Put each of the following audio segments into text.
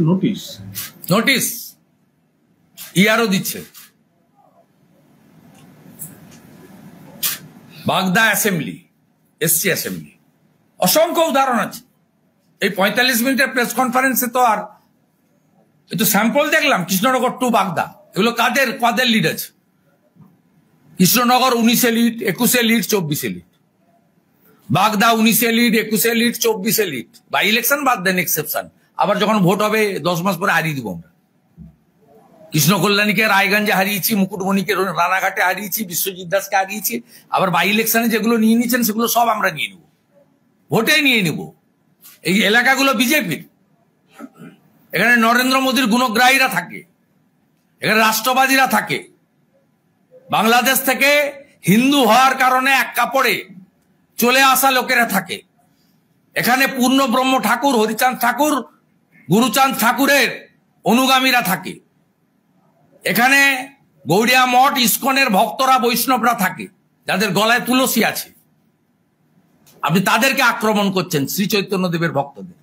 Notice notice ইয়ারও দিচ্ছে। বাগদা assembly, SC assembly, অসংখ্য উদাহরণ আছে। এই 45 মিনিটের প্রেস কনফারেন্সে তো আর একটু স্যাম্পল দেখলাম। কৃষ্ণনগর টু বাগদা, এগুলো কাদের লিড আছে? কৃষ্ণনগর 19-এ লিড, 21-এ লিড, 24-এ লিড। বাগদা 19-এ লিড, 21-এ লিড, 24-এ লিড। বাই ইলেকশন বাদ দেন, এক্সেপশন। আবার যখন ভোট হবে 10 মাস পরে হারিয়ে দিব আমরা। কৃষ্ণ কল্যাণীকে রায়গঞ্জে হারিয়েছি, মুকুটমণিকে রানাঘাটে হারিয়েছি, বিশ্বজিৎ দাসকে হারিয়েছি। আবার বাই ইলেকশনে যেগুলো নিয়ে নিচ্ছেন সেগুলো সব আমরা নিয়ে নেব, ভোটে নিয়ে নেব। এই এলাকাগুলো বিজেপির। এখানে নরেন্দ্র মোদীর গুণগ্রাহীরা থাকে, এখানে রাষ্ট্রবাদীরা থাকে। বাংলাদেশ থেকে হিন্দু হওয়ার কারণে এক কাপড়ে চলে আসা লোকেরা থাকে। এখানে পূর্ণ ব্রহ্ম ঠাকুর, হরিচাঁদ ঠাকুর, গুরুচাঁদ ঠাকুরের অনুগামীরা থাকে। এখানে গৌড়িয়া মঠ, ইস্কনের ভক্তরা, বৈষ্ণবরা থাকে, যাদের গলায় তুলসী আছে। আপনি তাদেরকে আক্রমণ করছেন, শ্রী চৈতন্যদেবের ভক্তদের।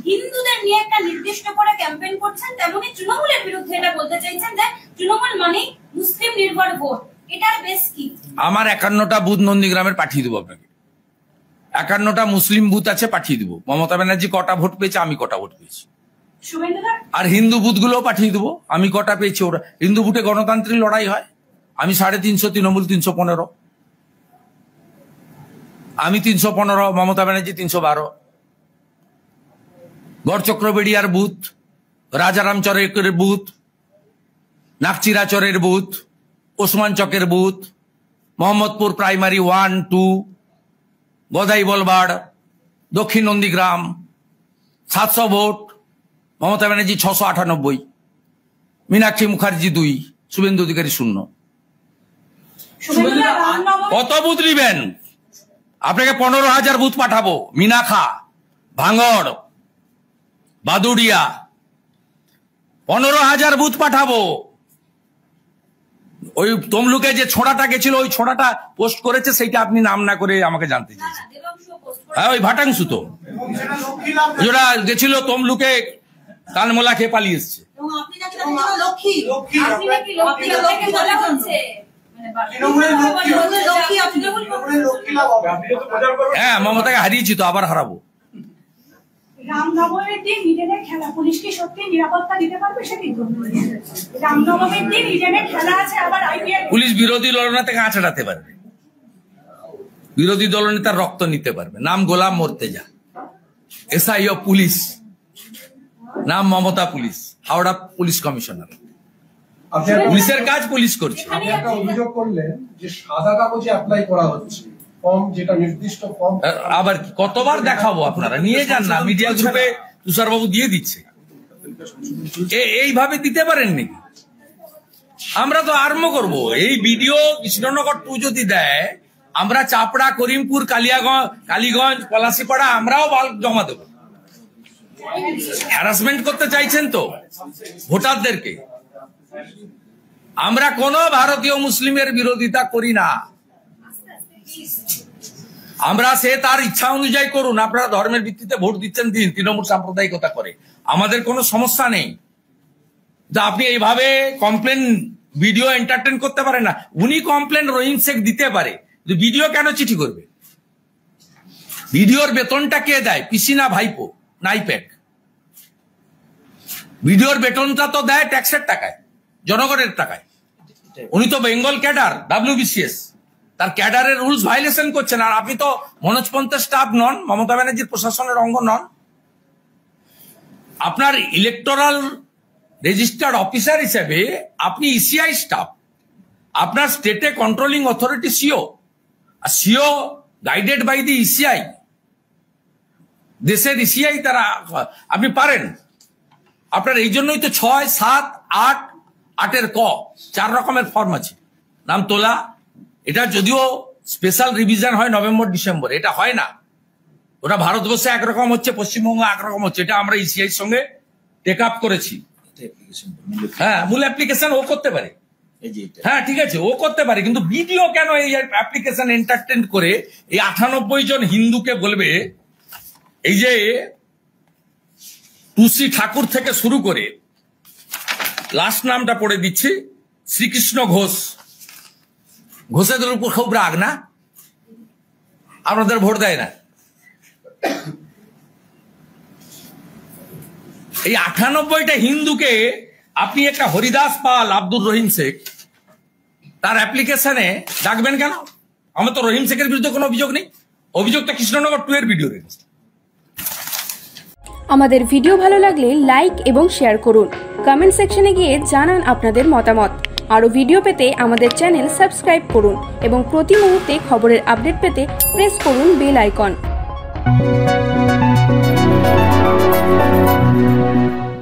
হিন্দুদের নিয়ে একটা নির্দিষ্ট করে ক্যাম্পেইন করছেন, তেমনি তৃণমূলের বিরুদ্ধে এটা বলতে চাইছেন যে তৃণমূল মানে মুসলিম নির্ভর ভোট। এটার বেশ কি? আমার 51টা বুথ নন্দীগ্রামের পাঠিয়ে দেবো আপনাকে। 51টা মুসলিম বুথ আছে, পাঠিয়ে দেবো। মমতা ব্যানার্জি কটা ভোট পেয়েছে, আমি কটা ভোট পেয়েছি। আর হিন্দু বুথগুলো পাঠিয়ে দেবো, আমি কটা পেয়েছি। ওরা হিন্দু বুথে গণতান্ত্রিক লড়াই হয়। আমি 350, তৃণমূল 315, আমি 315, মমতা ব্যানার্জি 312। গড়চক্রবেড়িয়ার বুথ, রাজারামচরের বুথ, নাকচিরাচরের বুথ, ওসমান চকের booth, Mohammadpur primary 1, 2, Gadai Balbar, Dakshin Nandigram 700 vote, Mamata Banerjee 698, Minakshi Mukherjee 2, Suvendu Adhikari 0। কত বুথ নিবেন? আপনাকে 15,000 বুথ পাঠাবো। মিনাখা, ভাঙড়, বাদুড়িয়া 15,000 বুথ পাঠাবো। ওই তমলুকে যে ছোড়াটা গেছিল, ওই ছোড়াটা পোস্ট করেছে, সেইটা আপনি নাম না করে আমাকে জানতে চাইছেন। হ্যাঁ, ওই ভাটাংশু তো যেটা গেছিল তমলুকে, কানমোলা খেয়ে পালিয়ে এসছে। হ্যাঁ, মমতাকে হারিয়েছি তো, আবার হারাবো। রামনবমীর দিন ইডেনের খেলা, পুলিশ কি সত্যি নিরাপত্তা দিতে পারবে? সেটি রামনবমীর দিন ইডেনের খেলা আছে, আবার আইপিএল। পুলিশ বিরোধী দলনেতাকে আঁচড়াতে পারবে, বিরোধী দলনেতার রক্ত নিতে পারবে। নাম গোলাম মর্তেজা, এসআইও পুলিশ, নাম Mamata police, Howrah police commissioner. পুলিশের কাজ পুলিশ করছে। আপনি একটা অভিযোগ করলেন যে সাদা কাগজে অ্যাপ্লাই করা হচ্ছে ফর্ম, যেটা নির্দিষ্ট ফর্ম। আবার কতবার দেখাবো? আপনারা নিয়ে যান না, মিডিয়া গ্রুপে তুষারবাবু দিয়ে দিচ্ছে। এইভাবে দিতে পারেন নাকি? আমরা তো আরম্ভ করব। এই ভিডিও কৃষ্ণনগর 2 যদি দেয়, আমরা চাপড়া, করিমপুর, কালীগঞ্জ, পলাশিপাড়া আমরাও বাল্ক জমা দেবো। হ্যারাসমেন্ট করতে চাইছেন তো ভোটারদেরকে। আমরা কোন ভারতীয় মুসলিমের বিরোধিতা করি না। আমরা সে তার ইচ্ছা অনুযায়ী করুন। আপনারা ধর্মের ভিত্তিতে ভোট দিচ্ছেন, দিন, তৃণমূল সাম্প্রদায়িকতা করে, আমাদের কোনো সমস্যা নেই। আপনি এইভাবে কমপ্লেন ভিডিও এন্টারটেন করতে পারেন না। উনি কমপ্লেন রহিম শেখ দিতে পারে, ভিডিও কেন চিঠি করবে? ভিডিওর বেতনটা কে দেয়? পিসি না ভাইপো না আইপ্যাক? ভিডিওর বেতনটা তো দেয় ট্যাক্সের টাকায়, জনগণের টাকায়। উনি তো বেঙ্গল ক্যাডার, WBCS, তার ক্যাডারের রুলস ভাইলেশন করছেন। আর আপনি তো মনোজ পন্থের স্টাফ নন, মমতা ব্যানার্জির প্রশাসনের অঙ্গ নন। আপনার ইলেকটোরাল রেজিস্টার্ড অফিসার হিসেবে আপনি ইসিআই স্টাফ, আপনার স্টেটে কন্ট্রোলিং অথরিটি সিও, আর CEO guided by the ECI, দেশের ইসিআই তারা, আপনি পারেন। আপনার এই জন্যই তো 6, 7, 8, 8-এর ক 4 রকমের ফর্ম আছে, নাম তোলা। এটা যদিও স্পেশাল রিভিশন হয় নভেম্বর ডিসেম্বর, এটা হয় না। ওটা ভারতবর্ষে একরকম হচ্ছে, পশ্চিমবঙ্গ একরকম হচ্ছে। এটা আমরা ইসিআই সঙ্গে টেক আপ করেছি। হ্যাঁ, মূল অ্যাপ্লিকেশন ও করতে পারে, হ্যাঁ ঠিক আছে, ও করতে পারে, কিন্তু ভিডিও কেন এই অ্যাপ্লিকেশন এন্টারটেন করে এই 98 জন হিন্দুকে বলবে, এই যে তুলসী ঠাকুর থেকে শুরু করে লাস্ট নামটা পড়ে দিচ্ছি, শ্রীকৃষ্ণ ঘোষ, ঘোষেদের উপর খুব রাগ না? আপনাদের ভোট দেয় না? এই 98টা হিন্দুকে আপনি একটা হরিদাস পাল, আব্দুর রহিম শেখ, তার অ্যাপ্লিকেশনে ডাকবেন কেন? আমার তো রহিম শেখের বিরুদ্ধে কোনো অভিযোগ নেই, অভিযোগটা কৃষ্ণনগর 2 এর ভিডিও রেখেছে। আমাদের ভিডিও ভালো লাগলে লাইক এবং শেয়ার করুন, কমেন্ট সেকশনে গিয়ে জানান আপনাদের মতামত। আরও ভিডিও পেতে আমাদের চ্যানেল সাবস্ক্রাইব করুন এবং প্রতি মুহূর্তে খবরের আপডেট পেতে প্রেস করুন বেল আইকন।